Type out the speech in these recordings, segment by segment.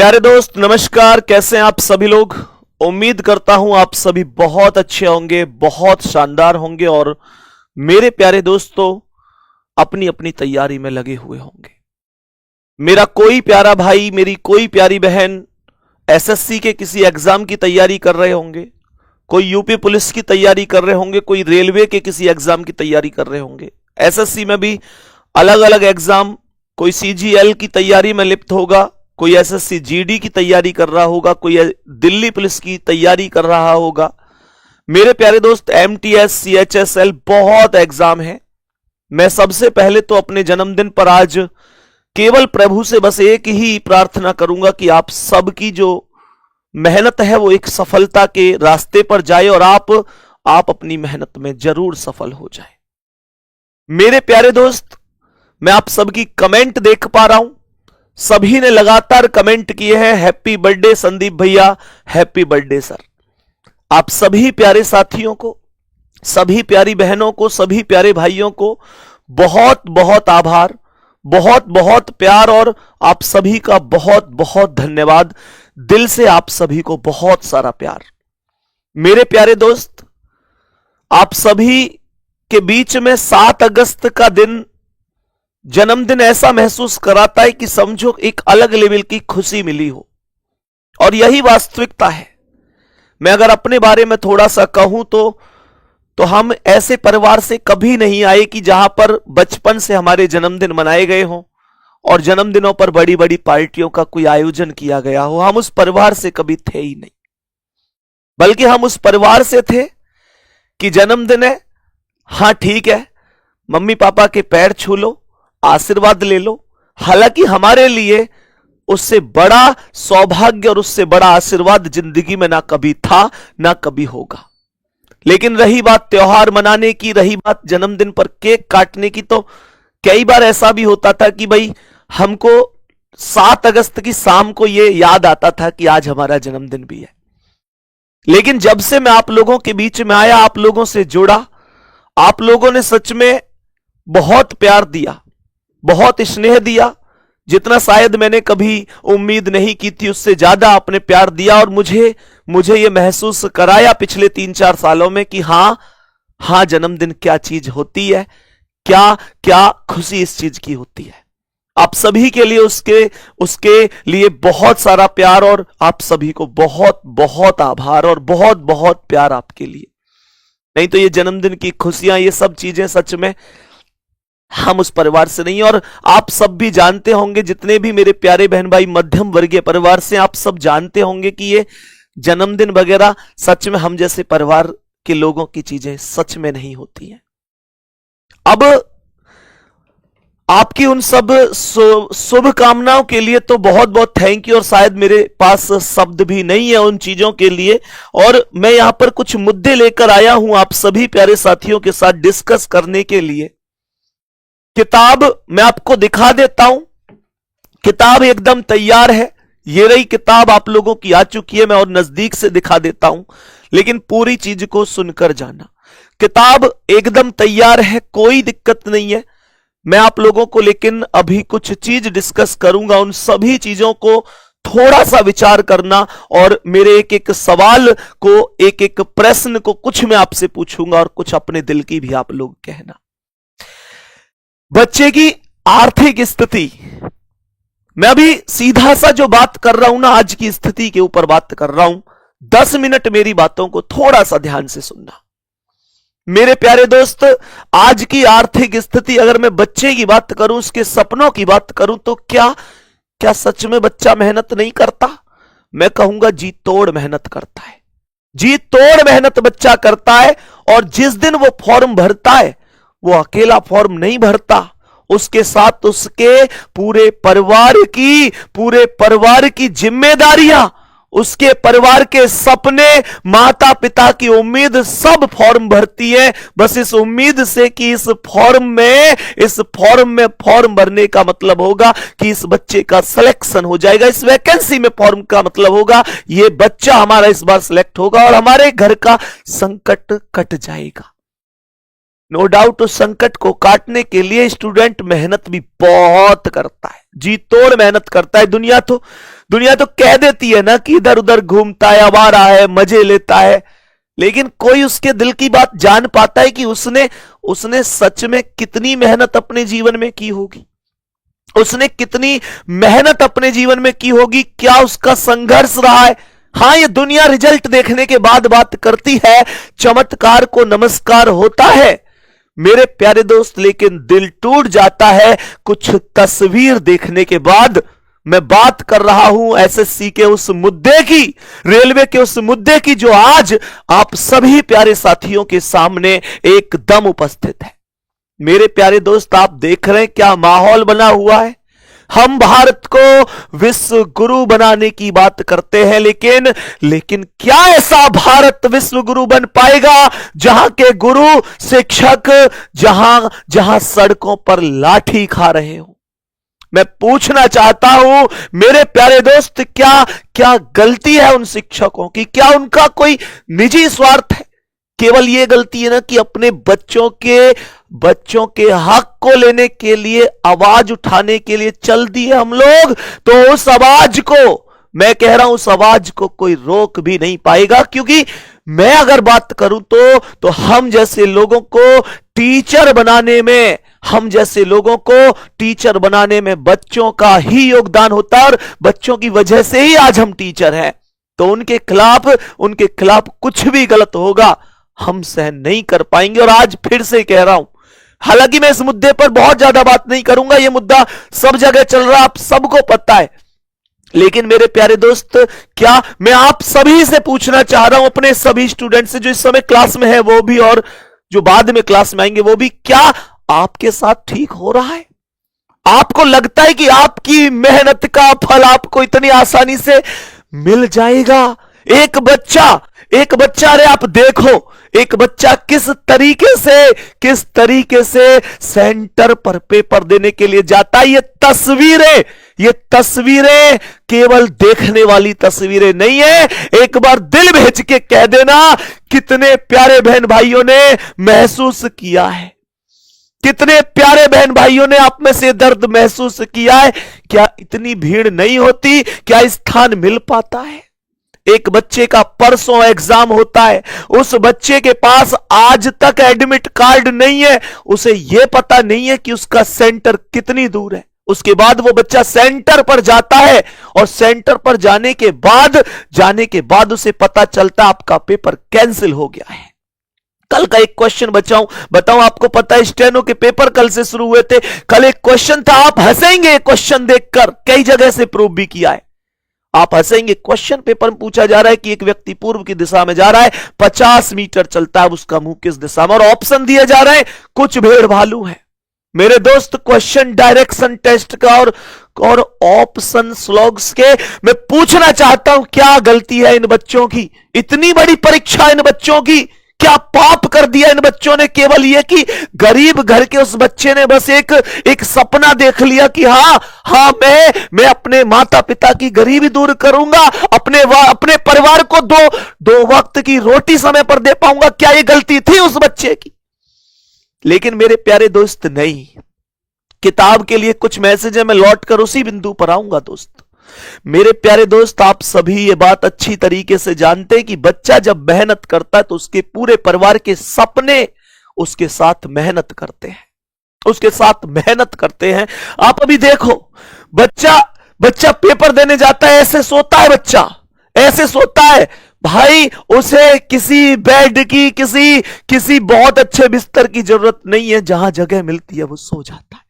प्यारे दोस्त नमस्कार। कैसे हैं आप सभी लोग। उम्मीद करता हूं आप सभी बहुत अच्छे होंगे, बहुत शानदार होंगे और मेरे प्यारे दोस्तों अपनी अपनी तैयारी में लगे हुए होंगे। मेरा कोई प्यारा भाई, मेरी कोई प्यारी बहन एसएससी के किसी एग्जाम की तैयारी कर रहे होंगे, कोई यूपी पुलिस की तैयारी कर रहे होंगे, कोई रेलवे के किसी एग्जाम की तैयारी कर रहे होंगे। एसएससी में भी अलग अलग एग्जाम, कोई सीजीएल की तैयारी में लिप्त होगा, कोई एसएससी जीडी की तैयारी कर रहा होगा, कोई दिल्ली पुलिस की तैयारी कर रहा होगा। मेरे प्यारे दोस्त एमटीएस, सीएचएसएल बहुत एग्जाम है। मैं सबसे पहले तो अपने जन्मदिन पर आज केवल प्रभु से बस एक ही प्रार्थना करूंगा कि आप सबकी जो मेहनत है वो एक सफलता के रास्ते पर जाए और आप अपनी मेहनत में जरूर सफल हो जाए। मेरे प्यारे दोस्त मैं आप सबकी कमेंट देख पा रहा हूं, सभी ने लगातार कमेंट किए हैं हैप्पी बर्थडे संदीप भैया, हैप्पी बर्थडे सर। आप सभी प्यारे साथियों को, सभी प्यारी बहनों को, सभी प्यारे भाइयों को बहुत बहुत आभार, बहुत बहुत प्यार और आप सभी का बहुत बहुत धन्यवाद। दिल से आप सभी को बहुत सारा प्यार। मेरे प्यारे दोस्त आप सभी के बीच में 7 अगस्त का दिन जन्मदिन ऐसा महसूस कराता है कि समझो एक अलग लेवल की खुशी मिली हो, और यही वास्तविकता है। मैं अगर अपने बारे में थोड़ा सा कहूं तो हम ऐसे परिवार से कभी नहीं आए कि जहां पर बचपन से हमारे जन्मदिन मनाए गए हों और जन्मदिनों पर बड़ी बड़ी पार्टियों का कोई आयोजन किया गया हो। हम उस परिवार से कभी थे ही नहीं, बल्कि हम उस परिवार से थे कि जन्मदिन है, हां ठीक है, मम्मी पापा के पैर छू लो, आशीर्वाद ले लो। हालांकि हमारे लिए उससे बड़ा सौभाग्य और उससे बड़ा आशीर्वाद जिंदगी में ना कभी था ना कभी होगा। लेकिन रही बात त्योहार मनाने की, रही बात जन्मदिन पर केक काटने की, तो कई बार ऐसा भी होता था कि भाई हमको 7 अगस्त की शाम को यह याद आता था कि आज हमारा जन्मदिन भी है। लेकिन जब से मैं आप लोगों के बीच में आया, आप लोगों से जुड़ा, आप लोगों ने सच में बहुत प्यार दिया, बहुत स्नेह दिया, जितना शायद मैंने कभी उम्मीद नहीं की थी उससे ज्यादा आपने प्यार दिया। और मुझे यह महसूस कराया पिछले 3-4 सालों में कि हां जन्मदिन क्या चीज होती है, क्या खुशी इस चीज की होती है। आप सभी के लिए उसके लिए बहुत सारा प्यार और आप सभी को बहुत बहुत आभार और बहुत बहुत प्यार आपके लिए। नहीं तो ये जन्मदिन की खुशियां, ये सब चीजें सच में हम उस परिवार से नहीं। और आप सब भी जानते होंगे, जितने भी मेरे प्यारे बहन भाई मध्यम वर्गीय परिवार से, आप सब जानते होंगे कि ये जन्मदिन वगैरह सच में हम जैसे परिवार के लोगों की चीजें सच में नहीं होती हैं। अब आपकी उन सब शुभकामनाओं के लिए तो बहुत बहुत थैंक यू, और शायद मेरे पास शब्द भी नहीं है उन चीजों के लिए। और मैं यहां पर कुछ मुद्दे लेकर आया हूं आप सभी प्यारे साथियों के साथ डिस्कस करने के लिए। किताब मैं आपको दिखा देता हूं, किताब एकदम तैयार है। ये रही किताब आप लोगों की आ चुकी है। मैं और नजदीक से दिखा देता हूं, लेकिन पूरी चीज को सुनकर जाना। किताब एकदम तैयार है, कोई दिक्कत नहीं है। मैं आप लोगों को लेकिन अभी कुछ चीज डिस्कस करूंगा, उन सभी चीजों को थोड़ा सा विचार करना और मेरे एक एक सवाल को, एक एक प्रश्न को कुछ मैं आपसे पूछूंगा और कुछ अपने दिल की भी आप लोग कहना। बच्चे की आर्थिक स्थिति, मैं अभी सीधा सा जो बात कर रहा हूं ना, आज की स्थिति के ऊपर बात कर रहा हूं। 10 मिनट मेरी बातों को थोड़ा सा ध्यान से सुनना। मेरे प्यारे दोस्त, आज की आर्थिक स्थिति, अगर मैं बच्चे की बात करूं, उसके सपनों की बात करूं, तो क्या सच में बच्चा मेहनत नहीं करता? मैं कहूंगा जी तोड़ मेहनत करता है, जी तोड़ मेहनत बच्चा करता है। और जिस दिन वो फॉर्म भरता है, वो अकेला फॉर्म नहीं भरता, उसके साथ उसके पूरे परिवार की जिम्मेदारियां, उसके परिवार के सपने, माता पिता की उम्मीद सब फॉर्म भरती है। बस इस उम्मीद से कि इस फॉर्म में फॉर्म भरने का मतलब होगा कि इस बच्चे का सिलेक्शन हो जाएगा, इस वैकेंसी में फॉर्म का मतलब होगा ये बच्चा हमारा इस बार सिलेक्ट होगा और हमारे घर का संकट कट जाएगा। नो डाउट उस संकट को काटने के लिए स्टूडेंट मेहनत भी बहुत करता है। जी तोड़ मेहनत करता है। दुनिया तो कह देती है ना कि इधर उधर घूमता है, आवारा है, मजे लेता है, लेकिन कोई उसके दिल की बात जान पाता है कि उसने सच में कितनी मेहनत अपने जीवन में की होगी, उसने कितनी मेहनत अपने जीवन में की होगी, क्या उसका संघर्ष रहा है। हां, ये दुनिया रिजल्ट देखने के बाद बात करती है, चमत्कार को नमस्कार होता है मेरे प्यारे दोस्त, लेकिन दिल टूट जाता है कुछ तस्वीर देखने के बाद। मैं बात कर रहा हूं एसएससी के उस मुद्दे की, रेलवे के उस मुद्दे की, जो आज आप सभी प्यारे साथियों के सामने एकदम उपस्थित है। मेरे प्यारे दोस्त, आप देख रहे हैं क्या माहौल बना हुआ है। हम भारत को विश्व गुरु बनाने की बात करते हैं, लेकिन क्या ऐसा भारत विश्व गुरु बन पाएगा जहां के गुरु शिक्षक जहां सड़कों पर लाठी खा रहे हो। मैं पूछना चाहता हूं मेरे प्यारे दोस्त, क्या गलती है उन शिक्षकों की? क्या उनका कोई निजी स्वार्थ है? केवल यह गलती है ना कि अपने बच्चों के हक को लेने के लिए, आवाज उठाने के लिए चल दिए हम लोग, तो उस आवाज को, मैं कह रहा हूं उस आवाज को कोई रोक भी नहीं पाएगा। क्योंकि मैं अगर बात करूं तो हम जैसे लोगों को टीचर बनाने में बच्चों का ही योगदान होता है, और बच्चों की वजह से ही आज हम टीचर हैं। तो उनके खिलाफ कुछ भी गलत होगा हम सहन नहीं कर पाएंगे। और आज फिर से कह रहा हूं, हालांकि मैं इस मुद्दे पर बहुत ज्यादा बात नहीं करूंगा, यह मुद्दा सब जगह चल रहा है, आप सबको पता है, लेकिन मेरे प्यारे दोस्त, क्या मैं आप सभी से पूछना चाह रहा हूं, अपने सभी स्टूडेंट से जो इस समय क्लास में है वो भी, और जो बाद में क्लास में आएंगे वो भी, क्या आपके साथ ठीक हो रहा है? आपको लगता है कि आपकी मेहनत का फल आपको इतनी आसानी से मिल जाएगा? एक बच्चा, अरे आप देखो, एक बच्चा किस तरीके से सेंटर पर पेपर देने के लिए जाता है। ये तस्वीरें केवल देखने वाली तस्वीरें नहीं है। एक बार दिल भेज के कह देना, कितने प्यारे बहन भाइयों ने महसूस किया है, कितने प्यारे बहन भाइयों ने आप में से दर्द महसूस किया है। क्या इतनी भीड़ नहीं होती? क्या स्थान मिल पाता है? एक बच्चे का परसों एग्जाम होता है, उस बच्चे के पास आज तक एडमिट कार्ड नहीं है, उसे यह पता नहीं है कि उसका सेंटर कितनी दूर है। उसके बाद वो बच्चा सेंटर पर जाता है, और सेंटर पर जाने के बाद उसे पता चलता आपका पेपर कैंसिल हो गया है। कल का एक क्वेश्चन बताऊं, आपको पता है स्टेनो के पेपर कल से शुरू हुए थे। कल एक क्वेश्चन था, आप हंसेंगे क्वेश्चन देखकर, कई जगह से प्रूव भी किया है, आप हंसेंगे। क्वेश्चन पेपर में पूछा जा रहा है कि एक व्यक्ति पूर्व की दिशा में जा रहा है, 50 मीटर चलता है, उसका मुंह किस दिशा में, और ऑप्शन दिए जा रहे हैं, कुछ भेड़ भालू है। मेरे दोस्त, क्वेश्चन डायरेक्शन टेस्ट का और ऑप्शन स्लॉग्स के, मैं पूछना चाहता हूं क्या गलती है इन बच्चों की? इतनी बड़ी परीक्षा इन बच्चों की, क्या पाप कर दिया इन बच्चों ने? केवल यह कि गरीब घर के उस बच्चे ने बस एक सपना देख लिया कि हाँ मैं अपने माता पिता की गरीबी दूर करूंगा, अपने परिवार को दो वक्त की रोटी समय पर दे पाऊंगा। क्या यह गलती थी उस बच्चे की? लेकिन मेरे प्यारे दोस्त, नहीं। किताब के लिए कुछ मैसेज है, मैं लौट कर उसी बिंदु पर आऊंगा। दोस्त, मेरे प्यारे दोस्त, आप सभी ये बात अच्छी तरीके से जानते हैं कि बच्चा जब मेहनत करता है तो उसके पूरे परिवार के सपने उसके साथ मेहनत करते हैं। आप अभी देखो, बच्चा पेपर देने जाता है, ऐसे सोता है भाई, उसे किसी बेड की, किसी बहुत अच्छे बिस्तर की जरूरत नहीं है, जहां जगह मिलती है वो सो जाता है।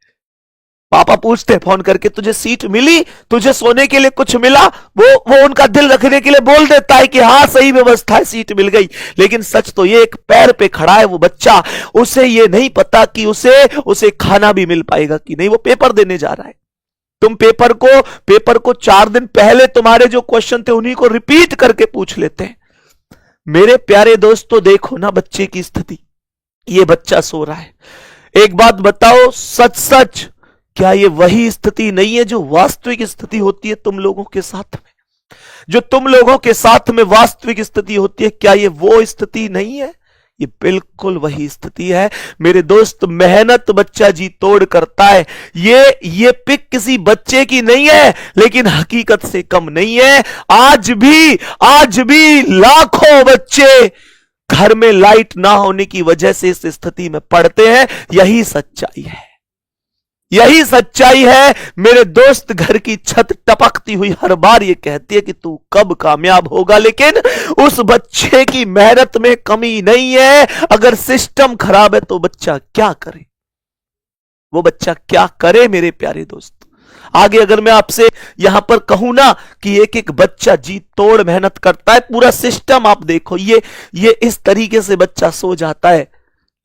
पापा पूछते हैं फोन करके, तुझे सीट मिली, तुझे सोने के लिए कुछ मिला? वो उनका दिल रखने के लिए बोल देता है कि हाँ सही व्यवस्था है, सीट मिल गई। लेकिन सच तो ये, एक पैर पे खड़ा है वो बच्चा, उसे ये नहीं पता कि उसे खाना भी मिल पाएगा कि नहीं। वो पेपर देने जा रहा है। तुम पेपर को 4 दिन पहले तुम्हारे जो क्वेश्चन थे उन्हीं को रिपीट करके पूछ लेते हैं। मेरे प्यारे दोस्तों, देखो ना बच्चे की स्थिति, ये बच्चा सो रहा है। एक बात बताओ, सच क्या ये वही स्थिति नहीं है जो वास्तविक स्थिति होती है तुम लोगों के साथ में? जो तुम लोगों के साथ में वास्तविक स्थिति होती है, क्या ये वो स्थिति नहीं है? ये बिल्कुल वही स्थिति है मेरे दोस्त। मेहनत बच्चा जी तोड़ करता है। ये पिक किसी बच्चे की नहीं है, लेकिन हकीकत से कम नहीं है। आज भी लाखों बच्चे घर में लाइट ना होने की वजह से इस स्थिति में पड़ते हैं। यही सच्चाई है, यही सच्चाई है मेरे दोस्त। घर की छत टपकती हुई हर बार ये कहती है कि तू कब कामयाब होगा, लेकिन उस बच्चे की मेहनत में कमी नहीं है। अगर सिस्टम खराब है तो बच्चा क्या करे, वो बच्चा क्या करे मेरे प्यारे दोस्त। आगे अगर मैं आपसे यहां पर कहूं ना कि एक एक बच्चा जी तोड़ मेहनत करता है, पूरा सिस्टम आप देखो, ये इस तरीके से बच्चा सो जाता है,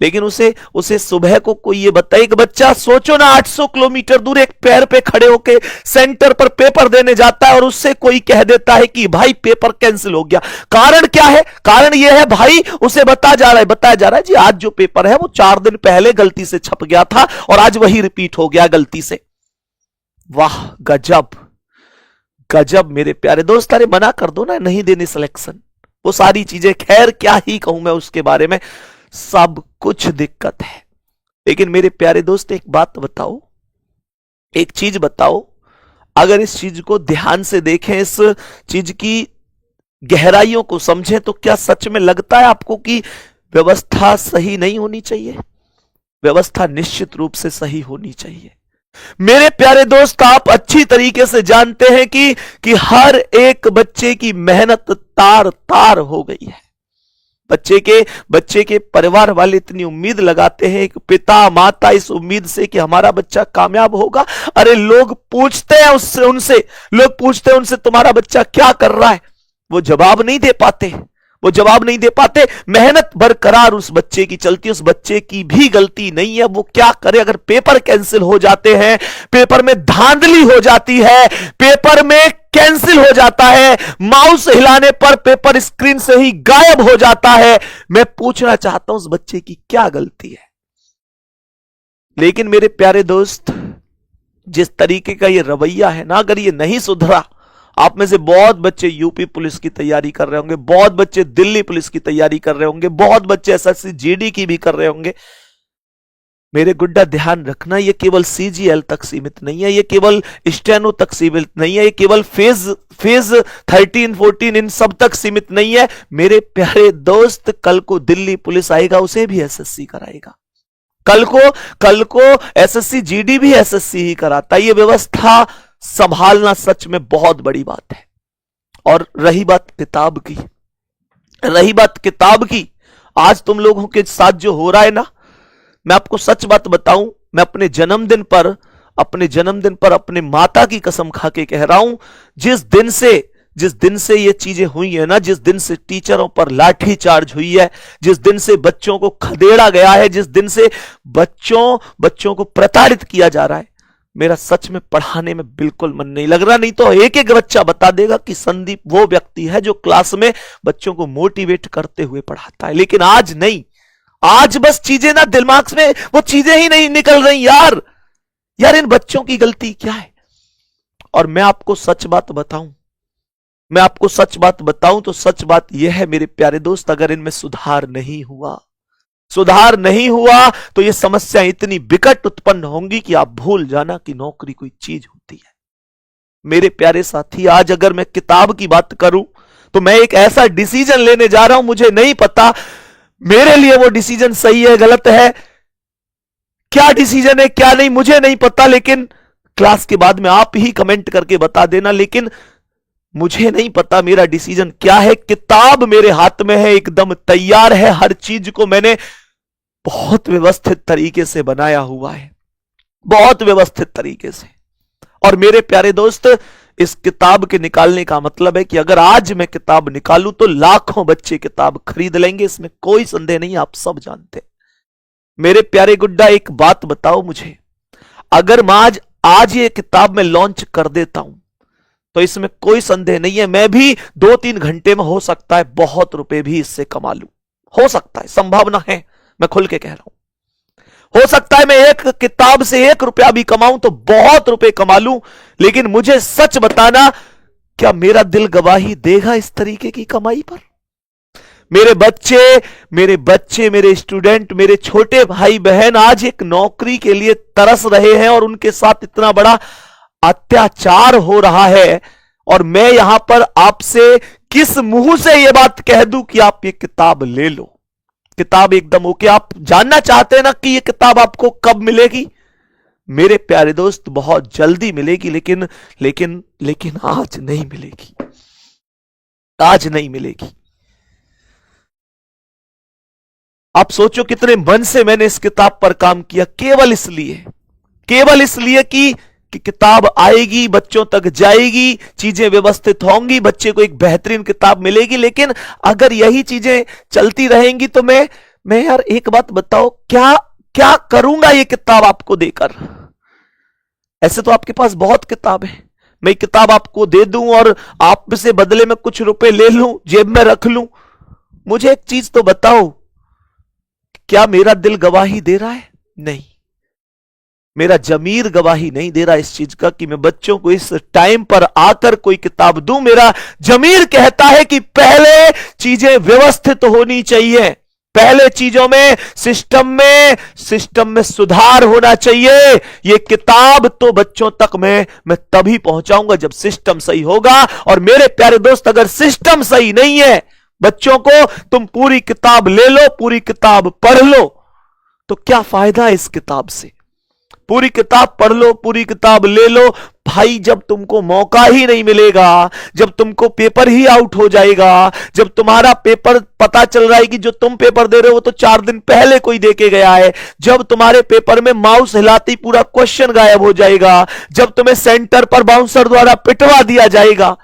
लेकिन उसे सुबह को कोई ये बताए कि बच्चा सोचो ना 800 किलोमीटर दूर एक पैर पे खड़े होके सेंटर पर पेपर देने जाता है और उससे कोई कह देता है कि भाई पेपर कैंसिल हो गया। कारण क्या है? कारण यह है भाई उसे बताया जा रहा है जी आज जो पेपर है वो 4 दिन पहले गलती से छप गया था और आज वही रिपीट हो गया गलती से। वाह गजब गजब मेरे प्यारे दोस्त। अरे मना कर दो ना, नहीं देने सिलेक्शन, वो सारी चीजें, खैर क्या ही कहूं मैं उसके बारे में, सब कुछ दिक्कत है। लेकिन मेरे प्यारे दोस्त एक बात बताओ, एक चीज बताओ, अगर इस चीज को ध्यान से देखें, इस चीज की गहराइयों को समझें, तो क्या सच में लगता है आपको कि व्यवस्था सही नहीं होनी चाहिए? व्यवस्था निश्चित रूप से सही होनी चाहिए। मेरे प्यारे दोस्त आप अच्छी तरीके से जानते हैं कि हर एक बच्चे की मेहनत तार तार हो गई है। बच्चे के परिवार वाले इतनी उम्मीद लगाते हैं, एक पिता माता इस उम्मीद से कि हमारा बच्चा कामयाब होगा। अरे लोग पूछते हैं उनसे तुम्हारा बच्चा क्या कर रहा है, वो जवाब नहीं दे पाते। मेहनत बरकरार उस बच्चे की चलती, उस बच्चे की भी गलती नहीं है, वो क्या करे। अगर पेपर कैंसिल हो जाते हैं, पेपर में धांधली हो जाती है, पेपर में कैंसिल हो जाता है, माउस हिलाने पर पेपर स्क्रीन से ही गायब हो जाता है, मैं पूछना चाहता हूं उस बच्चे की क्या गलती है। लेकिन मेरे प्यारे दोस्त जिस तरीके का ये रवैया है ना, अगर ये नहीं सुधरा, आप में से बहुत बच्चे यूपी पुलिस की तैयारी कर रहे होंगे, बहुत बच्चे दिल्ली पुलिस की तैयारी कर रहे होंगे, बहुत बच्चे एसएससी जीडी की भी कर रहे होंगे। मेरे गुड्डा ध्यान रखना, ये केवल सीजीएल तक सीमित नहीं है, ये केवल स्टेनो तक सीमित नहीं है, ये केवल फेज 13, 14 इन सब तक सीमित नहीं है। मेरे प्यारे दोस्त कल को दिल्ली पुलिस आएगा, उसे भी एसएससी कराएगा। कल को एसएससी जीडी भी एसएससी ही कराता है। ये व्यवस्था संभालना सच में बहुत बड़ी बात है। और रही बात किताब की, आज तुम लोगों के साथ जो हो रहा है ना, मैं आपको सच बात बताऊं, मैं अपने जन्मदिन पर अपने माता की कसम खा के कह रहा हूं, जिस दिन से ये चीजें हुई है ना, जिस दिन से टीचरों पर लाठी चार्ज हुई है, जिस दिन से बच्चों को खदेड़ा गया है, जिस दिन से बच्चों को प्रताड़ित किया जा रहा है, मेरा सच में पढ़ाने में बिल्कुल मन नहीं लग रहा। नहीं तो एक एक बच्चा बता देगा कि संदीप वो व्यक्ति है जो क्लास में बच्चों को मोटिवेट करते हुए पढ़ाता है। लेकिन आज नहीं, आज बस चीजें ना दिमाग में वो चीजें ही नहीं निकल रही। यार इन बच्चों की गलती क्या है? और मैं आपको सच बात बताऊं तो सच बात यह है मेरे प्यारे दोस्त, अगर इनमें सुधार नहीं हुआ तो ये समस्याएं इतनी विकट उत्पन्न होंगी कि आप भूल जाना कि नौकरी कोई चीज होती है। मेरे प्यारे साथी, आज अगर मैं किताब की बात करूं तो मैं एक ऐसा डिसीजन लेने जा रहा हूं, मुझे नहीं पता मेरे लिए वो डिसीजन सही है गलत है, क्या डिसीजन है क्या नहीं मुझे नहीं पता, लेकिन क्लास के बाद में आप ही कमेंट करके बता देना। लेकिन मुझे नहीं पता मेरा डिसीजन क्या है। किताब मेरे हाथ में है, एकदम तैयार है, हर चीज को मैंने बहुत व्यवस्थित तरीके से बनाया हुआ है, बहुत व्यवस्थित तरीके से। और मेरे प्यारे दोस्त, इस किताब के निकालने का मतलब है कि अगर आज मैं किताब निकालूं तो लाखों बच्चे किताब खरीद लेंगे, इसमें कोई संदेह नहीं, आप सब जानते। मेरे प्यारे गुड्डा एक बात बताओ मुझे, अगर मैं आज ये किताब में लॉन्च कर देता हूं तो इसमें कोई संदेह नहीं है, मैं भी 2-3 घंटे में हो सकता है बहुत रुपए भी इससे कमा लूं, हो सकता है, संभावना है, मैं खुल के कह रहा हूं। हो सकता है मैं एक किताब से 1 रुपया भी कमाऊं तो बहुत रुपए कमा लूं, लेकिन मुझे सच बताना, क्या मेरा दिल गवाही देगा इस तरीके की कमाई पर? मेरे स्टूडेंट, मेरे छोटे भाई बहन आज एक नौकरी के लिए तरस रहे हैं और उनके साथ इतना बड़ा अत्याचार हो रहा है, और मैं यहां पर आपसे किस मुंह से यह बात कह दूं कि आप ये किताब ले लो। किताब एकदम ओके। आप जानना चाहते हैं ना कि ये किताब आपको कब मिलेगी? मेरे प्यारे दोस्त, बहुत जल्दी मिलेगी, लेकिन आज नहीं मिलेगी, आज नहीं मिलेगी। आप सोचो कितने मन से मैंने इस किताब पर काम किया, केवल इसलिए कि किताब आएगी, बच्चों तक जाएगी, चीजें व्यवस्थित होंगी, बच्चे को एक बेहतरीन किताब मिलेगी। लेकिन अगर यही चीजें चलती रहेंगी तो मैं यार एक बात बताओ, क्या करूंगा ये किताब आपको देकर? ऐसे तो आपके पास बहुत किताब है, मैं किताब आपको दे दूं और आप से बदले में कुछ रुपए ले लूं, जेब में रख लूं। मुझे एक चीज तो बताओ, क्या मेरा दिल गवाही दे रहा है? नहीं, मेरा जमीर गवाही नहीं दे रहा इस चीज का कि मैं बच्चों को इस टाइम पर आकर कोई किताब दूं। मेरा जमीर कहता है कि पहले चीजें व्यवस्थित होनी चाहिए, पहले चीजों में सिस्टम में सुधार होना चाहिए। ये किताब तो बच्चों तक मैं तभी पहुंचाऊंगा जब सिस्टम सही होगा। और मेरे प्यारे दोस्त, अगर सिस्टम सही नहीं है, बच्चों को तुम पूरी किताब ले लो, पूरी किताब पढ़ लो, तो क्या फायदा है इस किताब से? पूरी किताब पढ़ लो, पूरी किताब ले लो, भाई जब तुमको मौका ही नहीं मिलेगा, जब तुमको पेपर ही आउट हो जाएगा, जब तुम्हारा पेपर पता चल रहा है कि जो तुम पेपर दे रहे हो वो तो 4 दिन पहले कोई दे के गया है, जब तुम्हारे पेपर में माउस हिलाती पूरा क्वेश्चन गायब हो जाएगा, जब तुम्हें सेंटर पर बाउंसर द्वारा पिटवा दिया जाएगा।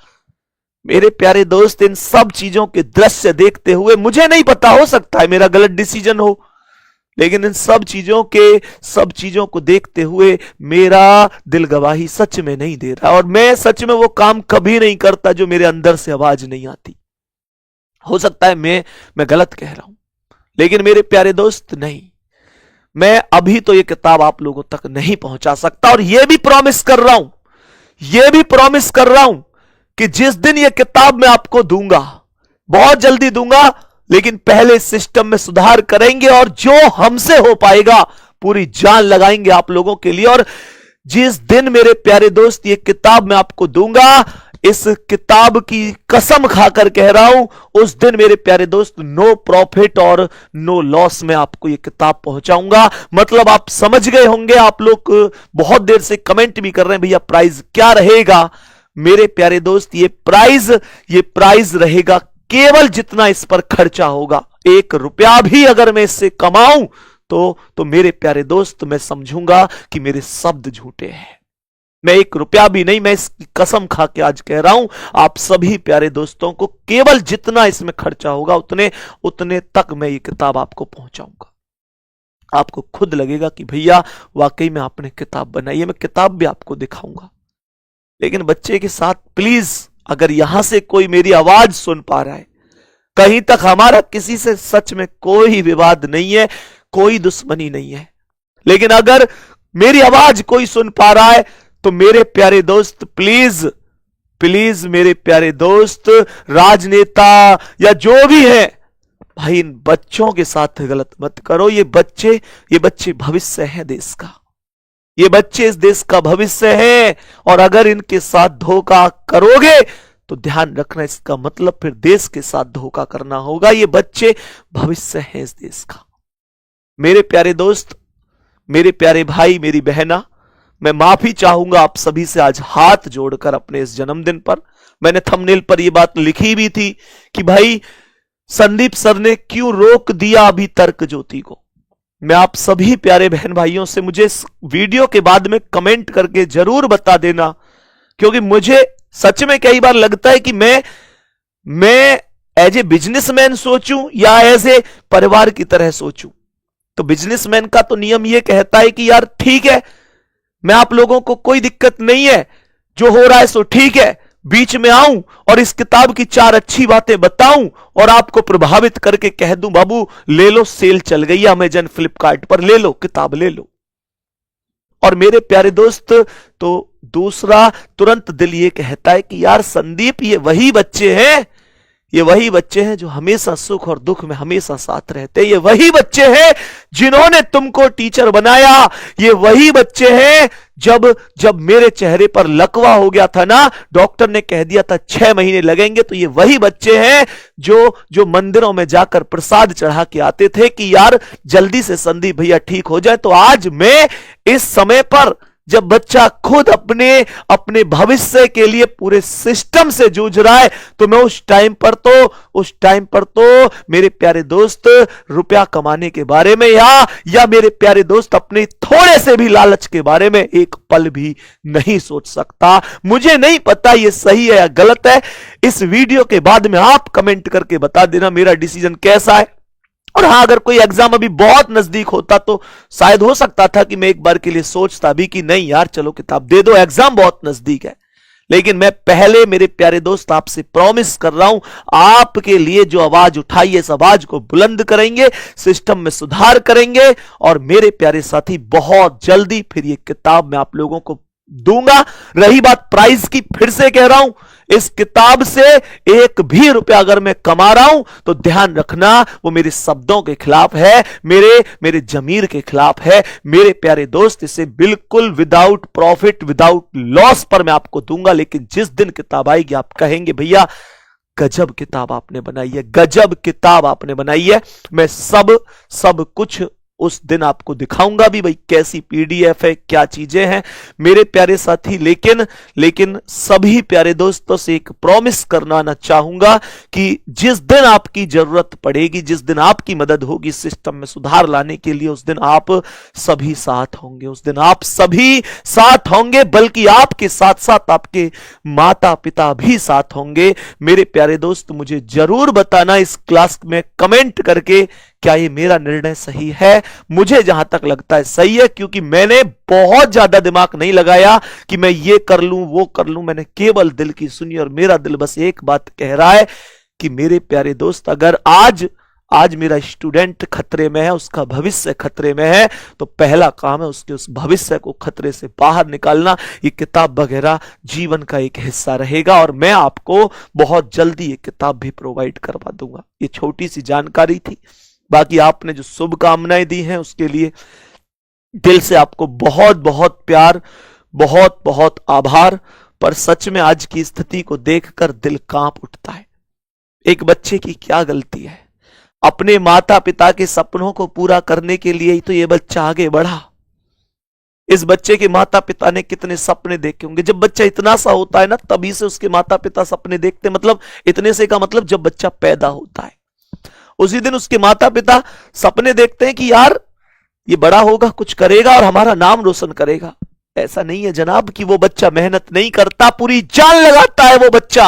मेरे प्यारे दोस्त, इन सब चीजों के दृश्य देखते हुए, मुझे नहीं पता, हो सकता है मेरा गलत डिसीजन हो, लेकिन इन सब चीजों को देखते हुए मेरा दिल गवाही सच में नहीं दे रहा, और मैं सच में वो काम कभी नहीं करता जो मेरे अंदर से आवाज नहीं आती। हो सकता है मैं गलत कह रहा हूं, लेकिन मेरे प्यारे दोस्त नहीं, मैं अभी तो ये किताब आप लोगों तक नहीं पहुंचा सकता। और ये भी प्रॉमिस कर रहा हूं कि जिस दिन ये किताब मैं आपको दूंगा, बहुत जल्दी दूंगा, लेकिन पहले सिस्टम में सुधार करेंगे और जो हमसे हो पाएगा पूरी जान लगाएंगे आप लोगों के लिए। और जिस दिन मेरे प्यारे दोस्त ये किताब मैं आपको दूंगा, इस किताब की कसम खाकर कह रहा हूं, उस दिन मेरे प्यारे दोस्त नो प्रॉफिट और नो लॉस में आपको ये किताब पहुंचाऊंगा। मतलब आप समझ गए होंगे। आप लोग बहुत देर से कमेंट भी कर रहे हैं, भैया प्राइस क्या रहेगा? मेरे प्यारे दोस्त, ये प्राइस रहेगा केवल जितना इस पर खर्चा होगा। 1 रुपया भी अगर मैं इससे कमाऊं तो मेरे प्यारे दोस्त, मैं समझूंगा कि मेरे शब्द झूठे हैं। मैं 1 रुपया भी नहीं, मैं इसकी कसम खा के आज कह रहा हूं, आप सभी प्यारे दोस्तों को केवल जितना इसमें खर्चा होगा उतने तक मैं ये किताब आपको पहुंचाऊंगा। आपको खुद लगेगा कि भैया वाकई में आपने किताब बनाई है। मैं किताब भी आपको दिखाऊंगा, लेकिन बच्चे के साथ प्लीज, अगर यहां से कोई मेरी आवाज सुन पा रहा है, कहीं तक हमारा किसी से सच में कोई विवाद नहीं है, कोई दुश्मनी नहीं है, लेकिन अगर मेरी आवाज कोई सुन पा रहा है तो मेरे प्यारे दोस्त प्लीज मेरे प्यारे दोस्त, राजनेता या जो भी है, भाई इन बच्चों के साथ गलत मत करो। ये बच्चे भविष्य है देश का, ये बच्चे इस देश का भविष्य है, और अगर इनके साथ धोखा करोगे तो ध्यान रखना, इसका मतलब फिर देश के साथ धोखा करना होगा। ये बच्चे भविष्य हैं इस देश का। मेरे प्यारे दोस्त, मेरे प्यारे भाई, मेरी बहना, मैं माफी चाहूंगा आप सभी से आज हाथ जोड़कर अपने इस जन्मदिन पर। मैंने थंबनेल पर यह बात लिखी भी थी कि भाई संदीप सर ने क्यों रोक दिया अभी तर्क ज्योति को। मैं आप सभी प्यारे बहन भाइयों से, मुझे इस वीडियो के बाद में कमेंट करके जरूर बता देना, क्योंकि मुझे सच में कई बार लगता है कि मैं एज ए बिजनेसमैन सोचूं या एज ए परिवार की तरह सोचूं। तो बिजनेसमैन का तो नियम यह कहता है कि यार ठीक है, मैं आप लोगों को कोई दिक्कत नहीं है, जो हो रहा है सो ठीक है, बीच में आऊं और इस किताब की 4 अच्छी बातें बताऊं और आपको प्रभावित करके कह दूं, बाबू ले लो, सेल चल गई है अमेजन फ्लिपकार्ट पर, ले लो किताब, ले लो। और मेरे प्यारे दोस्त, तो दूसरा तुरंत दिल ये कहता है कि यार संदीप, ये वही बच्चे हैं, ये वही बच्चे हैं जो हमेशा सुख और दुख में हमेशा साथ रहते हैं। ये वही बच्चे हैं जिन्होंने तुमको टीचर बनाया। ये वही बच्चे हैं जब मेरे चेहरे पर लकवा हो गया था ना, डॉक्टर ने कह दिया था 6 महीने लगेंगे, तो ये वही बच्चे हैं जो मंदिरों में जाकर प्रसाद चढ़ा के आते थे कि यार जल्दी से संदीप भैया ठीक हो जाए। तो आज मैं इस समय पर जब बच्चा खुद अपने भविष्य के लिए पूरे सिस्टम से जूझ रहा है, तो मैं उस टाइम पर तो मेरे प्यारे दोस्त रुपया कमाने के बारे में या मेरे प्यारे दोस्त अपने थोड़े से भी लालच के बारे में एक पल भी नहीं सोच सकता। मुझे नहीं पता ये सही है या गलत है। इस वीडियो के बाद में आप कमेंट करके बता देना मेरा डिसीजन कैसा है। और हां, अगर कोई एग्जाम अभी बहुत नजदीक होता तो शायद हो सकता था कि मैं एक बार के लिए सोचता भी कि नहीं यार चलो किताब दे दो, एग्जाम बहुत नजदीक है। लेकिन मैं पहले मेरे प्यारे दोस्त आपसे प्रॉमिस कर रहा हूं, आपके लिए जो आवाज उठाई है इस आवाज को बुलंद करेंगे, सिस्टम में सुधार करेंगे। और मेरे प्यारे साथी बहुत जल्दी फिर ये किताब मैं आप लोगों को दूंगा। रही बात प्राइस की, फिर से कह रहा हूं, इस किताब से एक भी रुपया अगर मैं कमा रहा हूं तो ध्यान रखना वो मेरे शब्दों के खिलाफ है, मेरे जमीर के खिलाफ है। मेरे प्यारे दोस्त, इसे बिल्कुल विदाउट प्रॉफिट विदाउट लॉस पर मैं आपको दूंगा। लेकिन जिस दिन किताब आएगी आप कहेंगे भैया गजब किताब आपने बनाई है, गजब किताब आपने बनाई है। मैं सब कुछ उस दिन आपको दिखाऊंगा भी भाई कैसी पीडीएफ है, क्या चीजें हैं मेरे प्यारे साथी। लेकिन सभी प्यारे दोस्तों से एक प्रॉमिस करना चाहूंगा कि जिस दिन आपकी जरूरत पड़ेगी, जिस दिन आपकी मदद होगी सिस्टम में सुधार लाने के लिए, उस दिन आप सभी साथ होंगे, उस दिन आप सभी साथ होंगे। बल्कि आपके साथ साथ आपके माता पिता भी साथ होंगे। मेरे प्यारे दोस्त, मुझे जरूर बताना इस क्लास में कमेंट करके क्या ये मेरा निर्णय सही है। मुझे जहां तक लगता है सही है, क्योंकि मैंने बहुत ज्यादा दिमाग नहीं लगाया कि मैं ये कर लूं वो कर लूं। मैंने केवल दिल की सुनी और मेरा दिल बस एक बात कह रहा है कि मेरे प्यारे दोस्त, अगर आज मेरा स्टूडेंट खतरे में है, उसका भविष्य खतरे में है, तो पहला काम है उसके उस भविष्य को खतरे से बाहर निकालना। ये किताब वगैरह जीवन का एक हिस्सा रहेगा और मैं आपको बहुत जल्दी ये किताब भी प्रोवाइड करवा दूंगा। ये छोटी सी जानकारी थी। बाकी आपने जो शुभकामनाएं दी हैं उसके लिए दिल से आपको बहुत बहुत प्यार, बहुत बहुत आभार। पर सच में आज की स्थिति को देखकर दिल कांप उठता है। एक बच्चे की क्या गलती है? अपने माता पिता के सपनों को पूरा करने के लिए ही तो ये बच्चा आगे बढ़ा। इस बच्चे के माता पिता ने कितने सपने देखे होंगे। जब बच्चा इतना सा होता है ना, तभी से उसके माता पिता सपने देखते, मतलब इतने से का मतलब जब बच्चा पैदा होता है उसी दिन उसके माता पिता सपने देखते हैं कि यार ये बड़ा होगा, कुछ करेगा और हमारा नाम रोशन करेगा। ऐसा नहीं है जनाब कि वो बच्चा मेहनत नहीं करता, पूरी जान लगाता है। वो बच्चा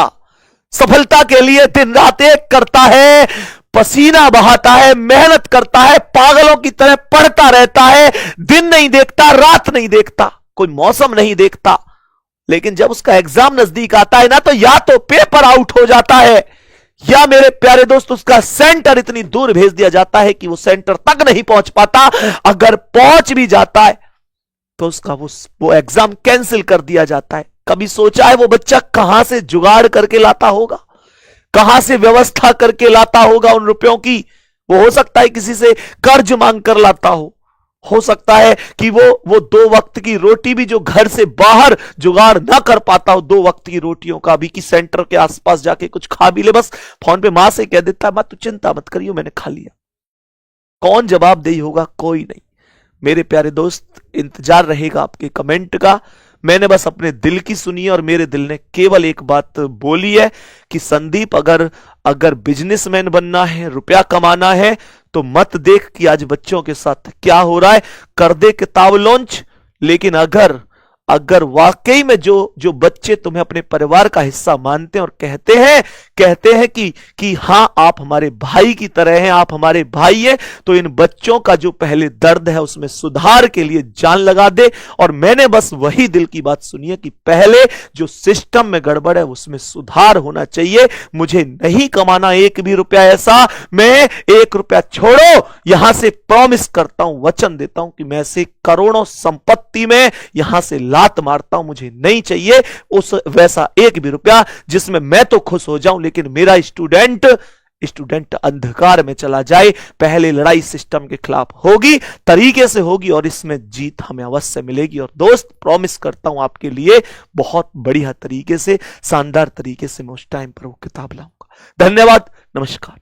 सफलता के लिए दिन रात एक करता है, पसीना बहाता है, मेहनत करता है, पागलों की तरह पढ़ता रहता है, दिन नहीं देखता, रात नहीं देखता, कोई मौसम नहीं देखता। लेकिन जब उसका एग्जाम नजदीक आता है ना, तो या तो पेपर आउट हो जाता है या मेरे प्यारे दोस्त उसका सेंटर इतनी दूर भेज दिया जाता है कि वो सेंटर तक नहीं पहुंच पाता। अगर पहुंच भी जाता है तो उसका वो एग्जाम कैंसिल कर दिया जाता है। कभी सोचा है वो बच्चा कहां से जुगाड़ करके लाता होगा, कहां से व्यवस्था करके लाता होगा उन रुपयों की? वो हो सकता है किसी से कर्ज मांग कर लाता हो सकता है कि वो 2 वक्त की रोटी भी जो घर से बाहर जुगाड़ ना कर पाता हो, 2 वक्त की रोटियों का भी, कि सेंटर के आसपास जाके कुछ खा भी ले, बस फोन पे मां से कह देता है मां तू चिंता मत करियो मैंने खा लिया। कौन जवाबदेही होगा? कोई नहीं। मेरे प्यारे दोस्त, इंतजार रहेगा आपके कमेंट का। मैंने बस अपने दिल की सुनी और मेरे दिल ने केवल एक बात बोली है कि संदीप अगर बिजनेसमैन बनना है, रुपया कमाना है, तो मत देख कि आज बच्चों के साथ क्या हो रहा है, कर दे किताब लॉन्च। लेकिन अगर वाकई में जो बच्चे तुम्हें अपने परिवार का हिस्सा मानते हैं और कहते हैं कि हां आप हमारे भाई की तरह हैं, आप हमारे भाई हैं, तो इन बच्चों का जो पहले दर्द है उसमें सुधार के लिए जान लगा दे। और मैंने बस वही दिल की बात सुनी है कि पहले जो सिस्टम में गड़बड़ है उसमें सुधार होना चाहिए। मुझे नहीं कमाना एक भी रुपया ऐसा, मैं 1 रुपया छोड़ो, यहां से प्रॉमिस करता हूं, वचन देता हूं कि मैं ऐसे करोड़ों संपत्ति सकती मैं यहां से लात मारता हूं, मुझे नहीं चाहिए उस वैसा एक भी रुपया जिसमें मैं तो खुश हो जाऊं लेकिन मेरा स्टूडेंट अंधकार में चला जाए। पहले लड़ाई सिस्टम के खिलाफ होगी, तरीके से होगी और इसमें जीत हमें अवश्य मिलेगी। और दोस्त प्रॉमिस करता हूं आपके लिए बहुत बढ़िया तरीके से, शानदार तरीके से मैं उस टाइम पर वो किताब लाऊंगा। धन्यवाद, नमस्कार।